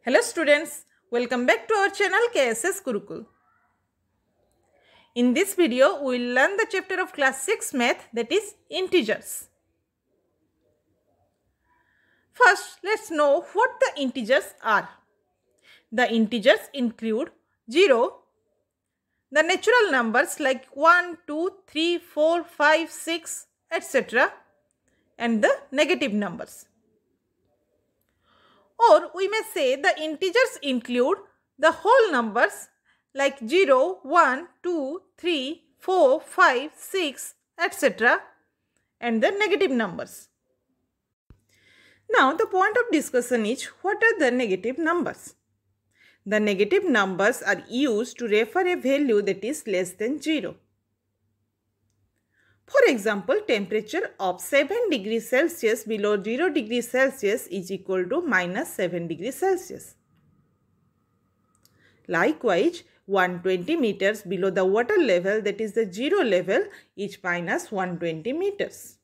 Hello students, welcome back to our channel KSS Gurukul. In this video, we will learn the chapter of class 6 math, that is integers. First, let's know what the integers are. The integers include 0, the natural numbers like 1, 2, 3, 4, 5, 6, etc. and the negative numbers. Or we may say the integers include the whole numbers like 0, 1, 2, 3, 4, 5, 6, etc. and the negative numbers. Now the point of discussion is, what are the negative numbers? The negative numbers are used to refer a value that is less than 0. For example, temperature of 7 degrees Celsius below 0 degrees Celsius is equal to minus 7 degrees Celsius. Likewise, 120 meters below the water level, that is the 0 level, is minus 120 meters.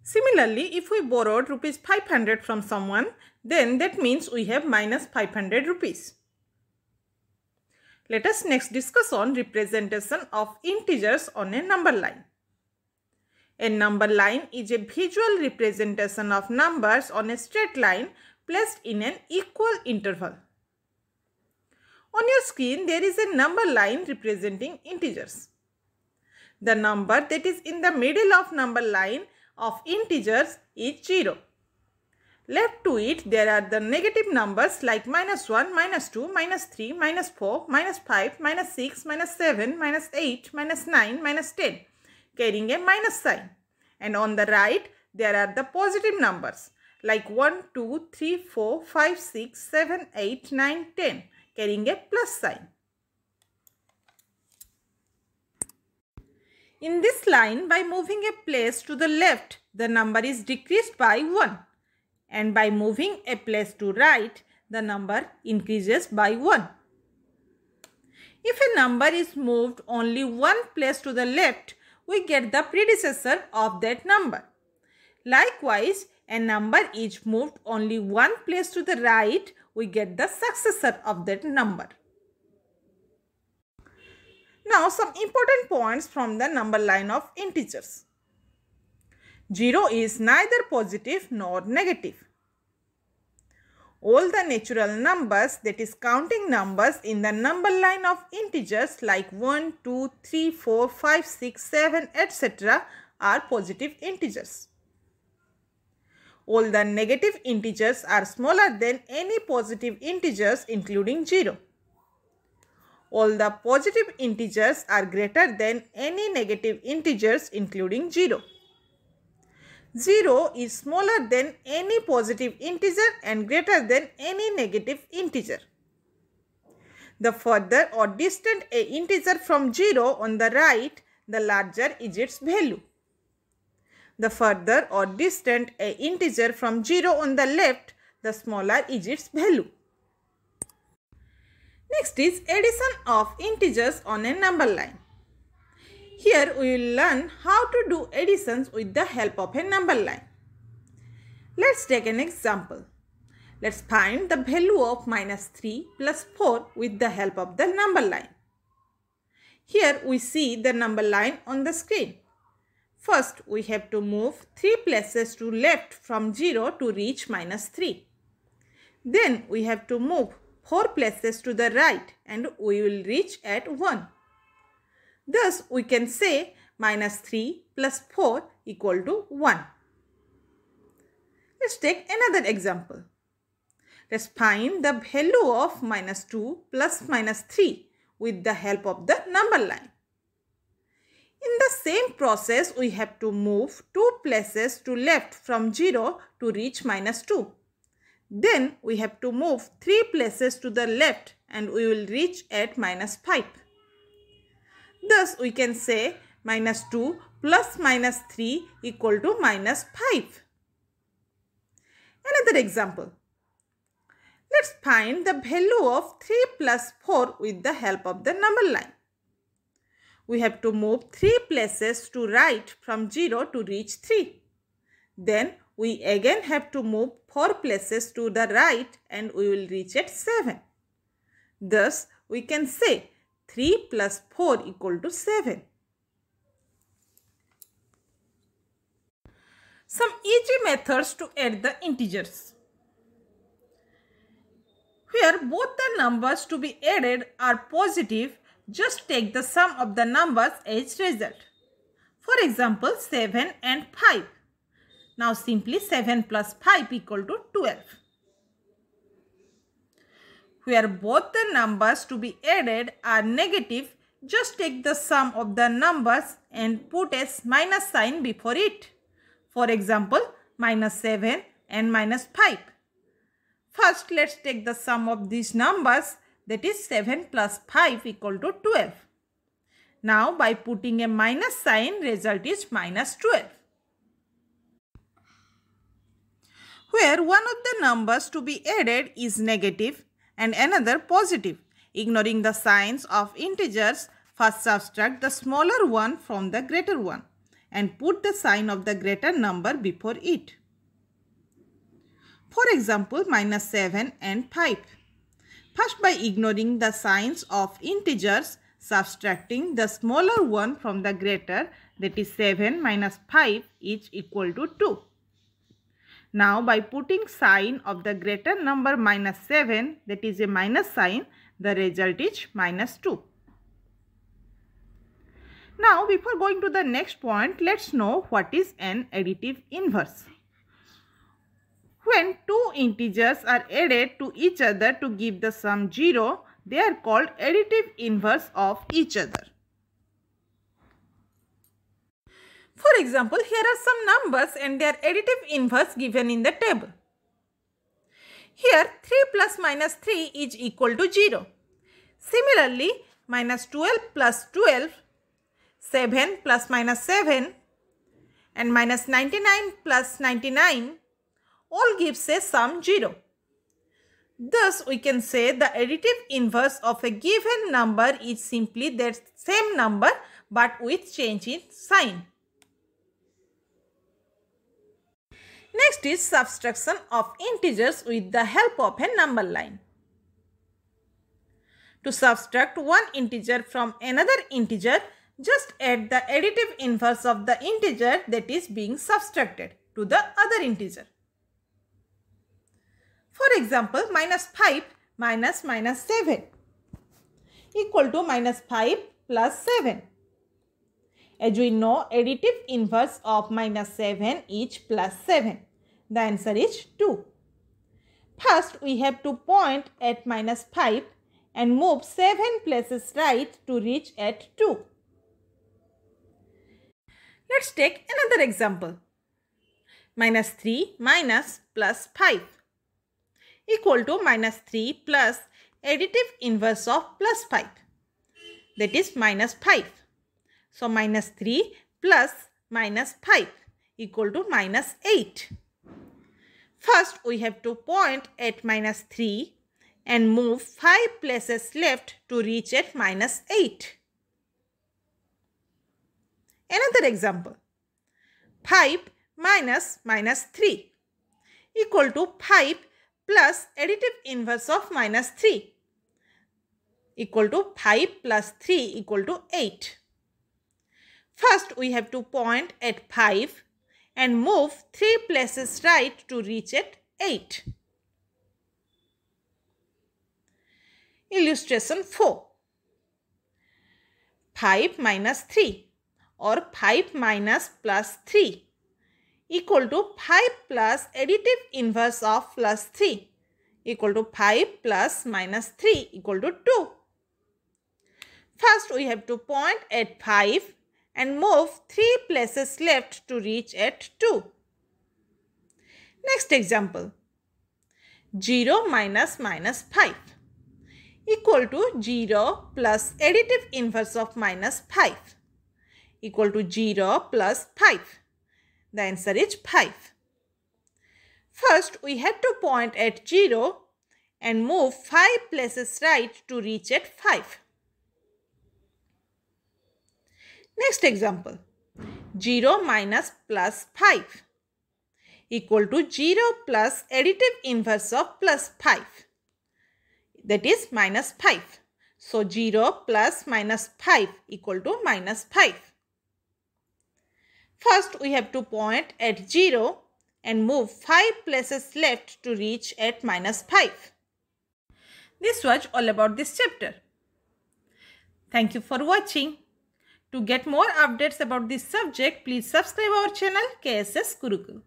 Similarly, if we borrowed rupees 500 from someone, then that means we have minus 500 rupees. Let us next discuss on representation of integers on a number line. A number line is a visual representation of numbers on a straight line placed in an equal interval. On your screen, there is a number line representing integers. The number that is in the middle of number line of integers is 0. Left to it, there are the negative numbers like minus 1, minus 2, minus 3, minus 4, minus 5, minus 6, minus 7, minus 8, minus 9, minus 10, carrying a minus sign. And on the right, there are the positive numbers like 1, 2, 3, 4, 5, 6, 7, 8, 9, 10, carrying a plus sign. In this line, by moving a place to the left, the number is decreased by 1. And by moving a place to right, the number increases by 1. If a number is moved only one place to the left, we get the predecessor of that number. Likewise, a number is moved only one place to the right, we get the successor of that number. Now, some important points from the number line of integers. 0 is neither positive nor negative. All the natural numbers, that is counting numbers in the number line of integers like 1, 2, 3, 4, 5, 6, 7, etc. are positive integers. All the negative integers are smaller than any positive integers including 0. All the positive integers are greater than any negative integers including 0. 0 is smaller than any positive integer and greater than any negative integer. The further or distant a integer from 0 on the right, the larger is its value. The further or distant a integer from 0 on the left, the smaller is its value. Next is addition of integers on a number line. Here we will learn how to do additions with the help of a number line. Let's take an example. Let's find the value of minus 3 plus 4 with the help of the number line. Here we see the number line on the screen. First, we have to move 3 places to left from 0 to reach minus 3. Then we have to move 4 places to the right and we will reach at 1. Thus, we can say minus 3 plus 4 equal to 1. Let's take another example. Let's find the value of minus 2 plus minus 3 with the help of the number line. In the same process, we have to move 2 places to left from 0 to reach minus 2. Then we have to move 3 places to the left and we will reach at minus 5. Thus, we can say minus 2 plus minus 3 equal to minus 5. Another example. Let's find the value of 3 plus 4 with the help of the number line. We have to move 3 places to right from 0 to reach 3. Then we again have to move 4 places to the right and we will reach at 7. Thus, we can say 3 plus 4 equal to 7. Some easy methods to add the integers. Where both the numbers to be added are positive, just take the sum of the numbers as result. For example, 7 and 5. Now simply 7 plus 5 equal to 12. Where both the numbers to be added are negative, just take the sum of the numbers and put a minus sign before it. For example, minus 7 and minus 5. First, let's take the sum of these numbers, that is 7 plus 5 equal to 12. Now, by putting a minus sign, result is minus 12. Where one of the numbers to be added is negative and another positive, ignoring the signs of integers, first subtract the smaller one from the greater one and put the sign of the greater number before it. For example, minus 7 and 5. First, by ignoring the signs of integers, subtracting the smaller one from the greater, that is 7 minus 5 is equal to 2. Now, by putting sign of the greater number minus 7, that is a minus sign, the result is minus 2. Now, before going to the next point, let's know what is an additive inverse. When two integers are added to each other to give the sum 0, they are called additive inverse of each other. For example, here are some numbers and their additive inverse given in the table. Here 3 plus minus 3 is equal to 0. Similarly, minus 12 plus 12, 7 plus minus 7 and minus 99 plus 99 all gives a sum 0. Thus, we can say the additive inverse of a given number is simply that same number but with change in sign. Next is subtraction of integers with the help of a number line. To subtract one integer from another integer, just add the additive inverse of the integer that is being subtracted to the other integer. For example, minus 5 minus minus 7 equal to minus 5 plus 7. As we know, additive inverse of minus 7 is plus 7. The answer is 2. First, we have to point at minus 5 and move 7 places right to reach at 2. Let's take another example. Minus 3 minus plus 5 equal to minus 3 plus additive inverse of plus 5, that is minus 5. So, minus 3 plus minus 5 equal to minus 8. First, we have to point at minus 3 and move 5 places left to reach at minus 8. Another example. 5 minus minus 3 equal to 5 plus additive inverse of minus 3 equal to 5 plus 3 equal to 8. First, we have to point at 5 and move 3 places right to reach at 8. Illustration 4. 5 minus 3 or 5 minus plus 3 equal to 5 plus additive inverse of plus 3 equal to 5 plus minus 3 equal to 2. First, we have to point at 5 and move 3 places left to reach at 2. Next example. 0 minus minus 5 equal to 0 plus additive inverse of minus 5 equal to 0 plus 5. The answer is 5. First, we have to point at 0 and move 5 places right to reach at 5. Next example. 0 minus plus 5 equal to 0 plus additive inverse of plus 5. That is minus 5. So 0 plus minus 5 equal to minus 5. First we have to point at 0 and move 5 places left to reach at minus 5. This was all about this chapter. Thank you for watching. To get more updates about this subject, please subscribe our channel KSS Gurukul.